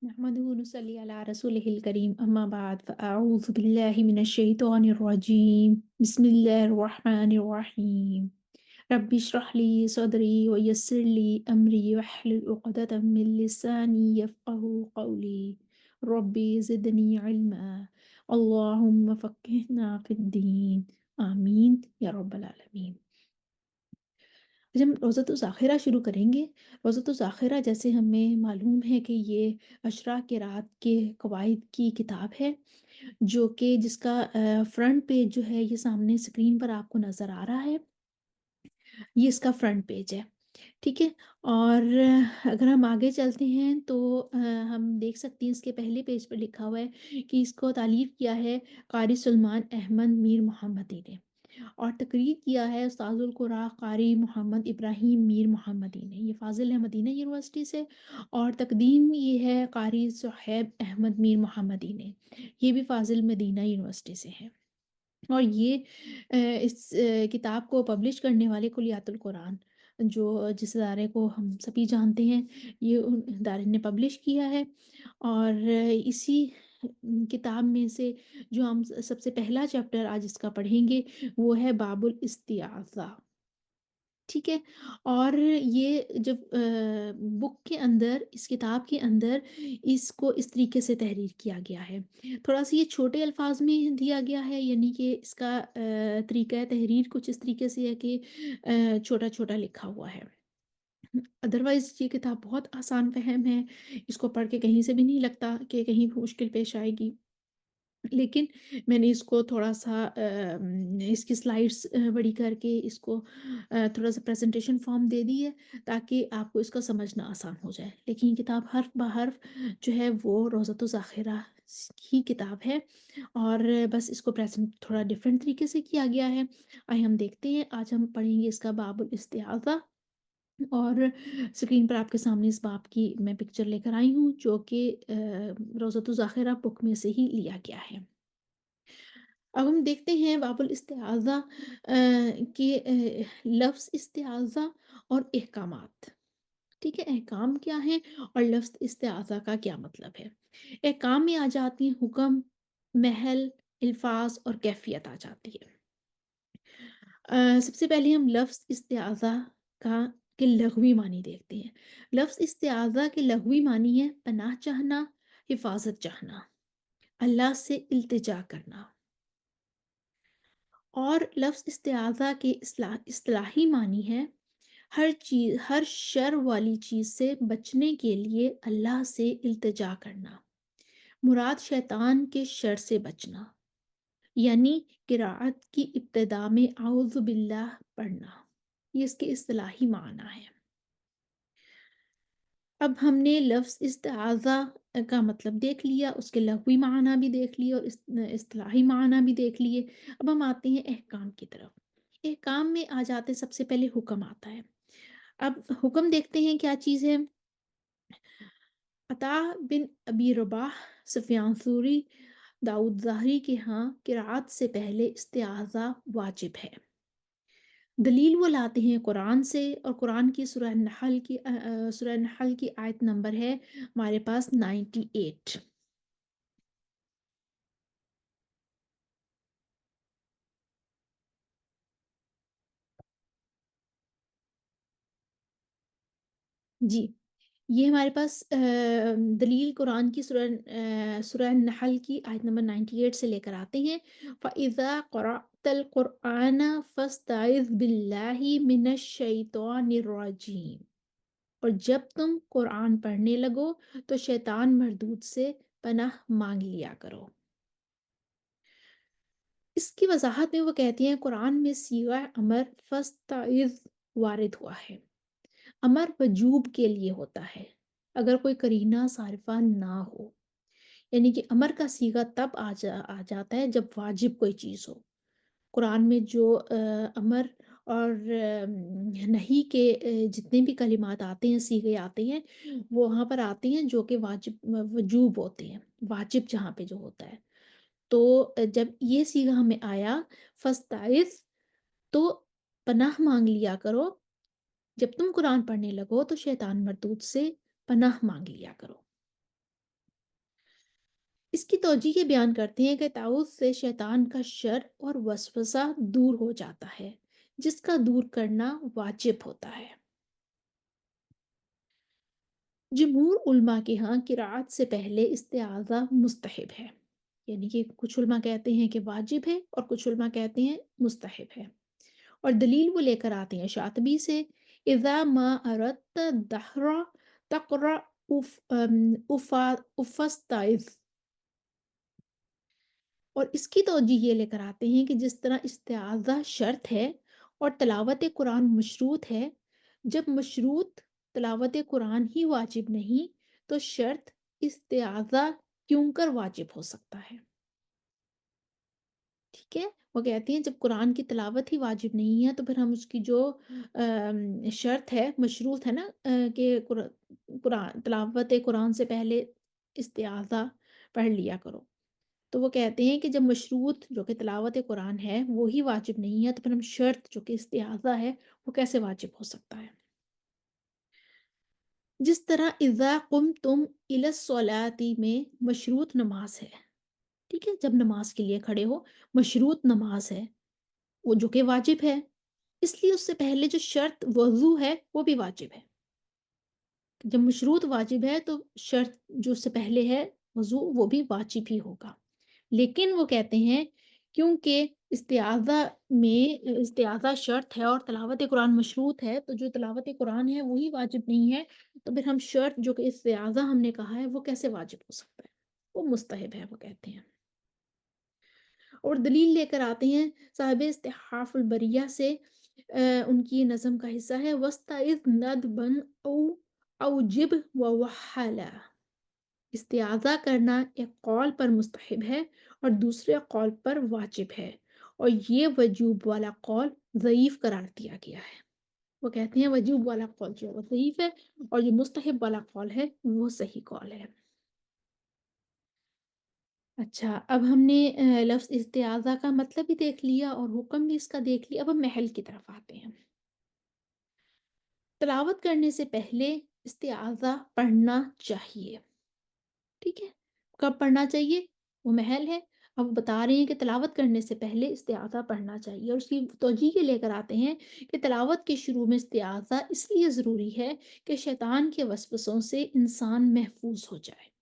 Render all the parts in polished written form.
नहमदुहु व नुसल्ली अला रसूलिहिल करीम अम्मा बाद फ़अऊज़ु बिल्लाहि मिनश शैतानिर रजीम बिस्मिल्लाहिर रहमानिर रहीम रब्बि इश्रह ली सदरी व यस्सिर ली अमरी वहलुल उक़दतम मिन लिसानी यफ़क़हू क़ौली रब्बि ज़िदनी इल्मा अल्लाहुम्मा फ़क़्हिना फ़िद्दीन आमीन या रब्बल आलमीन। आज हम रोज़तुल ज़ाखिरा शुरू करेंगे। रोज़तुल ज़ाखिरा जैसे हमें मालूम है कि ये अशरा क़िरात के क़वाइद की किताब है, जो कि जिसका फ्रंट पेज जो है ये सामने स्क्रीन पर आपको नज़र आ रहा है। ये इसका फ्रंट पेज है, ठीक है? और अगर हम आगे चलते हैं तो हम देख सकते हैं इसके पहले पेज पर लिखा हुआ है कि इसको तालीफ़ किया है क़ारी सुलेमान अहमद मीर मोहम्मदी ने और तकरीर किया है उस्ताजुल क़ुरा क़ारी मोहम्मद इब्राहीम मीर मोहम्मदी ने। ये फ़ाज़िल है मदीना यूनिवर्सिटी से और तक़दीम ये है क़ारी सुहैब अहमद मीर मोहम्मदी ने। ये भी फ़ाज़िल मदीना यूनिवर्सिटी से है। और ये इस किताब को पब्लिश करने वाले कुलियातुल कुरान जो जिस इदारे को हम सभी जानते हैं, ये उन इदारे ने पब्लिश किया है। और इसी किताब में से जो हम सबसे पहला चैप्टर आज इसका पढ़ेंगे वो है बाबुल इस्तिआज़ा। ठीक है? और ये जब बुक के अंदर इस किताब के अंदर इसको इस तरीके से तहरीर किया गया है। थोड़ा-सा ये छोटे अल्फाज में दिया गया है, यानी कि इसका तरीक़ा तहरीर कुछ इस तरीके से है कि छोटा-छोटा लिखा हुआ है। अदरवाइज़ ये किताब बहुत आसान फ़हम है, इसको पढ़ के कहीं से भी नहीं लगता कि कहीं मुश्किल पेश आएगी। लेकिन मैंने इसको थोड़ा-सा इसकी स्लाइड्स बड़ी करके इसको थोड़ा-सा प्रेज़ेंटेशन फ़ॉर्म दे दी है ताकि आपको इसका समझना आसान हो जाए। लेकिन ये किताब हर्फ़ ब हर्फ़ जो है वो रोज़तुल ज़ाखिरा की किताब है और बस इसको प्रेज़ेंट थोड़ा डिफ़रेंट तरीके से किया गया है। आइए हम देखते हैं, आज हम पढ़ेंगे इसका बाबुल इस्तिआज़ा और स्क्रीन पर आपके सामने इस बाब की मैं पिक्चर लेकर आई हूँ जो कि रोज़तुल ज़ाखिरा बुक में से ही लिया गया है। अब हम देखते हैं बाबुल इस्तिआज़ा के लफ्ज़ इस्तिआज़ा और अहकामात। ठीक है? अहकाम क्या हैं और लफ्ज़ इस्तिआज़ा का क्या मतलब है? अहकाम में आ जाती हैं हुक्म, महल, अल्फ़ाज़ और कैफ़ियत आ जाती है। सबसे पहले हम लफ्ज़ इस्तिआज़ा का के लग़वी मानी देखते हैं। लफ्ज़ इस्तिआज़ा के लग़वी मानी है पनाह चाहना, हिफ़ाज़त चाहना, अल्लाह से इल्तिजा करना। और लफ्ज़ इस्तिआज़ा के इस्तिलाही मानी है हर शर वाली चीज़ से बचने के लिए अल्लाह से इल्तिजा करना। मुराद शैतान के शर से बचना, यानी क़िराअत की इब्तिदा में आऊज़ु बिल्लाह पढ़ना। ये इसके इस्तिलाही माना है। अब हमने लफ्ज़ इस्तिआज़ा का मतलब देख लिया, उसके लग़वी माना भी देख लिए और इस्तिलाही माना भी देख लिए। अब हम आते हैं अहकाम की तरफ। अहकाम में आ जाते सबसे पहले हुक्म आता है। अब हुक्म देखते हैं क्या चीज़ है। अता बिन अबी रबाह, सुफ़ियान सूरी, दाऊद ज़ाहरी के यहाँ क़िराअत से पहले इस्तिआज़ा वाजिब है। दलील वो लाते हैं कुरान से और कुरान की सूरह नहल की आयत नंबर है हमारे पास 98। जी, ये हमारे पास दलील कुरान की सूरह नहल की आयत नंबर 98 से लेकर आते हैं। फ़इज़ा क़रअतल क़ुरआन फ़स्तइज़ बिल्लाहि मिनश शैतानिर रजीम। और जब तुम कुरान पढ़ने लगो तो शैतान मरदूद से पनाह मांग लिया करो। इसकी वजाहत में वो कहती हैं कुरान में सीगा अमर फस्तइज़ वारिद हुआ है। अमर वजूब के लिए होता है अगर कोई करीना सारिफा ना हो, यानी कि अमर का सीगा तब आ जाता है जब वाजिब कोई चीज़ हो। कुरान में जो अमर और नहीं के जितने भी कलिमात आते हैं, सीगे आते हैं, वो वहाँ पर आते हैं जो कि वजूब होते हैं, वाजिब जहाँ पे जो होता है। तो जब ये सीगा हमें आया फस्ताइज़, तो पनाह मांग लिया करो। जब तुम कुरान पढ़ने लगो तो शैतान मरदूद से पनाह मांग लिया करो। اس کی توجہ یہ بیان کرتے ہیں کہ تعوذ سے شیطان کا شر اور وسوسہ دور ہو جاتا ہے، جس کا دور کرنا واجب ہوتا ہے۔ جمہور علماء کے ہاں قرأت سے پہلے استعاذہ مستحب ہے، یعنی کہ کچھ علماء کہتے ہیں کہ واجب ہے اور کچھ علماء کہتے ہیں مستحب ہے، اور دلیل وہ لے کر آتے ہیں شاطبی سے، اذا ما اردت الدہر تقرأ افستائذ، اور اس کی توجہ یہ لے کر آتے ہیں کہ جس طرح استعاذہ شرط ہے اور تلاوت قرآن مشروط ہے، جب مشروط تلاوت قرآن ہی واجب نہیں تو شرط استعاذہ کیوں کر واجب ہو سکتا ہے؟ ٹھیک ہے، وہ کہتے ہیں جب قرآن کی تلاوت ہی واجب نہیں ہے تو پھر ہم اس کی جو شرط ہے، مشروط ہے نا، کہ قرآن تلاوت قرآن سے پہلے استعاذہ پڑھ لیا کرو، تو وہ کہتے ہیں کہ جب مشروط جو کہ تلاوت قرآن ہے وہی واجب نہیں ہے تو پھر ہم شرط جو کہ استعاذہ ہے وہ کیسے واجب ہو سکتا ہے؟ جس طرح اذا قمتم الی الصلاۃ میں مشروط نماز ہے، ٹھیک ہے، جب نماز کے لیے کھڑے ہو مشروط نماز ہے، وہ جو کہ واجب ہے، اس لیے اس سے پہلے جو شرط وضو ہے وہ بھی واجب ہے۔ جب مشروط واجب ہے تو شرط جو اس سے پہلے ہے وضو وہ بھی واجب ہی ہوگا، لیکن وہ کہتے ہیں کیونکہ استعاذہ میں استعاذہ شرط ہے اور تلاوت قرآن مشروط ہے تو جو تلاوت قرآن ہے وہی واجب نہیں ہے، تو پھر ہم شرط جو کہ استعاذہ ہم نے کہا ہے وہ کیسے واجب ہو سکتا ہے؟ وہ مستحب ہے، وہ کہتے ہیں، اور دلیل لے کر آتے ہیں صاحب استحاف البریہ سے، ان کی نظم کا حصہ ہے وَاسْتَعِذْ نَدْبًا او جب وحلا، استعاذہ کرنا ایک قول پر مستحب ہے اور دوسرے قول پر واجب ہے، اور یہ وجوب والا قول ضعیف قرار دیا گیا ہے۔ وہ کہتے ہیں وجوب والا قول جو ہے وہ ضعیف ہے اور جو مستحب والا قول ہے وہ صحیح قول ہے۔ اچھا، اب ہم نے لفظ استعاذہ کا مطلب بھی دیکھ لیا اور حکم بھی اس کا دیکھ لیا، اب ہم محل کی طرف آتے ہیں۔ تلاوت کرنے سے پہلے استعاذہ پڑھنا چاہیے، ٹھیک ہے، کب پڑھنا چاہیے؟ وہ محل ہے، اب بتا رہے ہیں کہ تلاوت کرنے سے پہلے استعاذہ پڑھنا چاہیے، اور اس کی توجیہ یہ لے کر آتے ہیں کہ تلاوت کے شروع میں استعاذہ اس لیے ضروری ہے کہ شیطان کے وسوسوں سے انسان محفوظ ہو جائے۔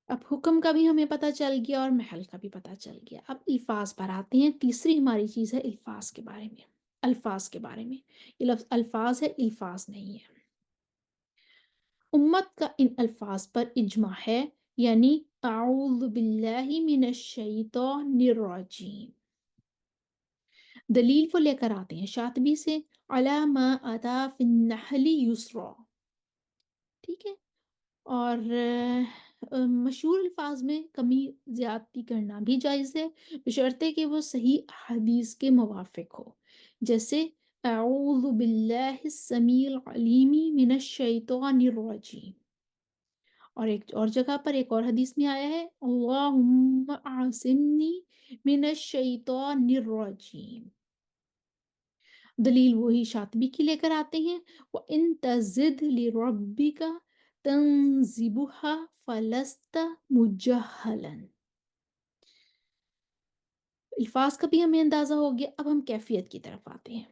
اب حکم کا بھی ہمیں پتہ چل گیا اور محل کا بھی پتہ چل گیا، اب الفاظ پر آتے ہیں، تیسری ہماری چیز ہے الفاظ کے بارے میں، الفاظ کے بارے میں، یہ لفظ الفاظ ہے، الفاظ نہیں ہے۔ امت کا ان الفاظ پر اجماع ہے، یعنی اعوذ باللہ من الشیطان الرجیم، دلیل وہ لے کر آتے ہیں شاطبی سے، علی ما اتی فی النحل یسرا، ٹھیک ہے، اور مشہور الفاظ میں کمی زیادتی کرنا بھی جائز ہے بشرطے کہ وہ صحیح حدیث کے موافق ہو، جیسے اعوذ باللہ السمیع العلیم من الشیطان الرجیم، اور ایک اور جگہ پر ایک اور حدیث میں آیا ہے اللہم اعصمنی من الشیطان الرجیم، دلیل وہی شاطبی کی لے کر آتے ہیں، وَإِن تَزِدْ لِرَبِّكَ تَنزِبُهَا فَلَسْتَ مُجَهَّلًا، الفاظ کا بھی ہمیں اندازہ ہو گیا، اب ہم کیفیت کی طرف آتے ہیں۔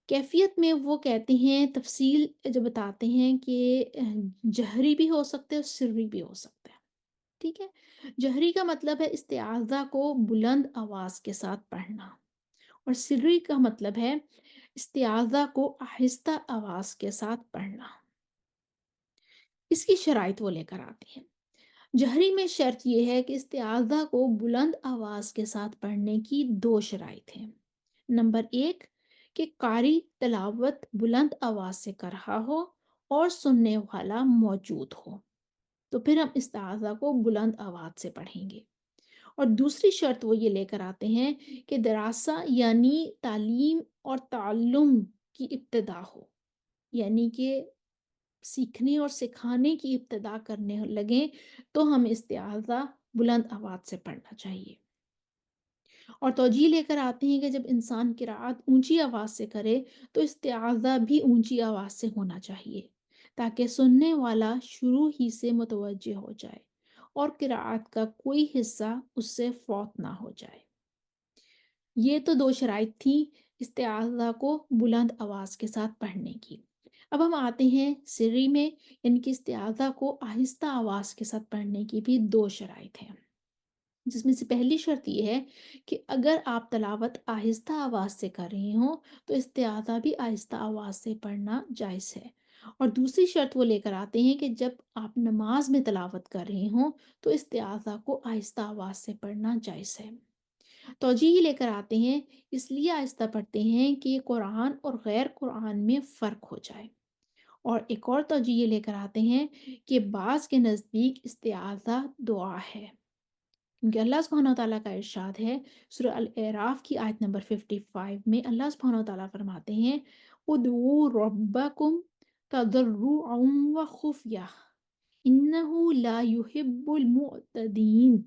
کیفیت میں وہ کہتے ہیں تفصیل جو بتاتے ہیں کہ جہری بھی ہو سکتا ہے اور سری بھی ہو سکتا ہے، ٹھیک ہے، جہری کا مطلب ہے استعاذہ کو بلند آواز کے ساتھ پڑھنا، اور سری کا مطلب ہے استعاذہ کو آہستہ آواز کے ساتھ پڑھنا۔ اس کی شرائط وہ لے کر آتے ہیں، جہری میں شرط یہ ہے کہ استعاذہ کو بلند آواز کے ساتھ پڑھنے کی دو شرائط ہیں، نمبر ایک کہ قاری تلاوت بلند آواز سے کر رہا ہو اور سننے والا موجود ہو، تو پھر ہم استعاذہ کو بلند آواز سے پڑھیں گے، اور دوسری شرط وہ یہ لے کر آتے ہیں کہ دراسہ یعنی تعلیم اور تعلم کی ابتدا ہو، یعنی کہ سیکھنے اور سکھانے کی ابتدا کرنے لگیں تو ہمیں استعاذہ بلند آواز سے پڑھنا چاہیے، اور توجیہ لے کر آتے ہیں کہ جب انسان قرأت اونچی آواز سے کرے تو استعاذہ بھی اونچی آواز سے ہونا چاہیے ताकि सुनने वाला शुरू ही से मुतवज्जे हो जाए और किराअत का कोई हिस्सा उससे फौत ना हो जाए। ये तो 2 शराइत थी इस्तिआज़ा को बुलंद आवाज़ के साथ पढ़ने की। अब हम आते हैं सिर्री में, यानी कि इस्तिआज़ा को आहिस्ता आवाज़ के साथ पढ़ने की भी 2 शराइत हैं। जिसमें से पहली शर्त ये है कि अगर आप तलावत आहिस्ता आवाज़ से कर रहे हों, तो इस्तिआज़ा भी आहिस्ता आवाज़ से पढ़ना जायज़ है। और दूसरी शर्त वो लेकर आते हैं कि जब आप नमाज़ में तिलावत कर रहे हों, तो इस्तिआज़ा को आहिस्ता आवाज़ से पढ़ना जायज़ है। तौजीह लेकर आते हैं, इसलिए आहिस्ता पढ़ते हैं कि कुरान और गैर कुरान में फ़र्क हो जाए। और एक और तौजीह लेकर आते हैं कि बाज़ के नज़दीक इस्तिआज़ा दुआ है। क्योंकि अल्लाह सुब्हानहू व तआला का इरशाद है, सूरह अल-अराफ की आयत नंबर 55 में अल्लाह सुब्हानहू व तआला फरमाते हैं, उदऊ रब्बकुम तदर्रुअन व खुफ़िया इन्नहु ला युहिब्बुल मुअतदीन।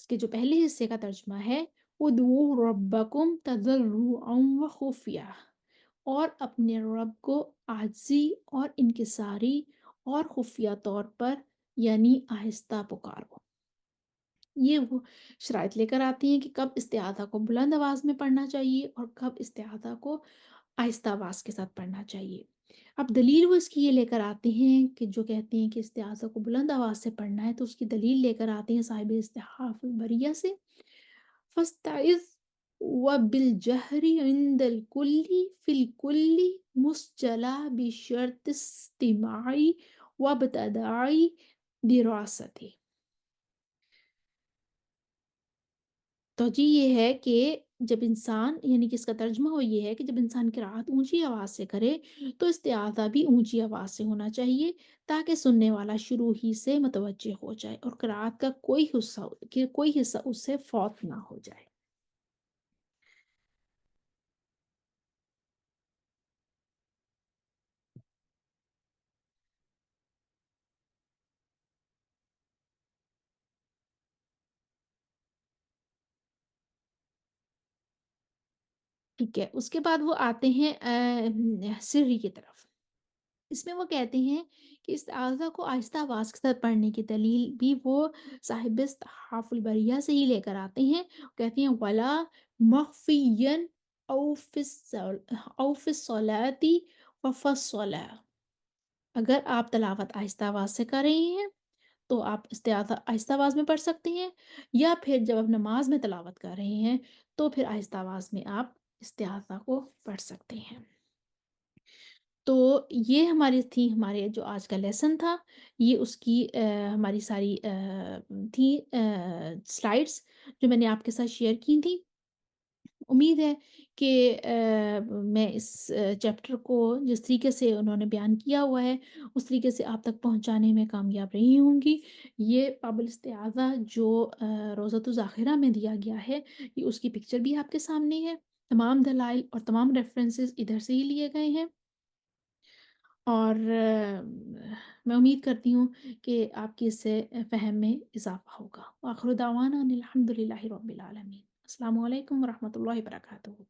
इसके जो पहले हिस्से का तर्जुमा है, उदऊ रब्बकुम तदर्रुअन व खुफ़िया, और अपने रब को आजिज़ी और इनकिसारी और खुफिया तौर पर, यानी आहिस्ता पुकारो। ये वो शराइत लेकर आती हैं कि कब इस्तिआज़ा को बुलंद आवाज़ में पढ़ना चाहिए और कब इस्तिआज़ा को आहिस्ता आवाज़ के साथ पढ़ना चाहिए। अब दलील वो इसकी ये लेकर आते हैं कि जो कहते हैं कि इस्तिआज़ा को बुलंद आवाज़ से पढ़ना है, तो उसकी दलील लेकर आते हैं साहिब इस्तिहाफ़ुल बरिया से, फ़स्ताइज़ व बिलजहरी इंदल कुल्ली फ़िल कुल्ली मुस्जला बिशर्त इस्तिमाई व इब्तिदाई दिरासती। तो जी ये है कि जब इंसान, यानी कि इसका तर्जुमा वो ये है कि जब इंसान किराअत ऊँची आवाज़ से करे, तो इस्तिआज़ा भी ऊँची आवाज़ से होना चाहिए, ताकि सुनने वाला शुरू ही से मुतवज्जे हो जाए और किराअत का कोई हिस्सा उससे फ़ौत ना हो जाए। ठीक है, उसके बाद वो आते हैं सिर्री की तरफ। इसमें वो कहते हैं कि इस्तिआज़ा को आहिस्ता आवाज़ के साथ पढ़ने की दलील भी वो साहिब तहफ़ुल बरिया से ही लेकर आते हैं। कहते हैं वला मख़फ़ियन औ फ़िस्सलाती व फ़स्सला। अगर आप तिलावत आहिस्ता आवाज़ से कर रहे हैं, तो आप इस्तिआज़ा आहिस्ता आवाज़ में पढ़ सकते हैं, या फिर जब आप नमाज़ में तिलावत कर रहे हैं, तो फिर आहिस्ता आवाज़ में आप इस्तिआज़ा को पढ़ सकते हैं। तो ये हमारे जो आज का लेसन था, ये उसकी हमारी सारी थी स्लाइड्स जो मैंने आपके साथ शेयर की थी। उम्मीद है कि मैं इस चैप्टर को जिस तरीके से उन्होंने बयान किया हुआ है, उस तरीके से आप तक पहुँचाने में कामयाब रही होंगी। ये काबिल इस्तिआज़ा जो रोज़ातुल ज़ाखिरा में दिया गया है, ये उसकी पिक्चर भी आपके सामने है। तमाम दलाइल और तमाम रेफ़रेंसेस इधर से ही लिए गए हैं। और मैं उम्मीद करती हूँ कि आपकी इससे फ़हम में इज़ाफ़ा होगा। व आखिर दावाना अनिल हम्दुलिल्लाहि रब्बिल आलमीन। अस्सलामु अलैकुम व रहमतुल्लाहि व बरकातुहू।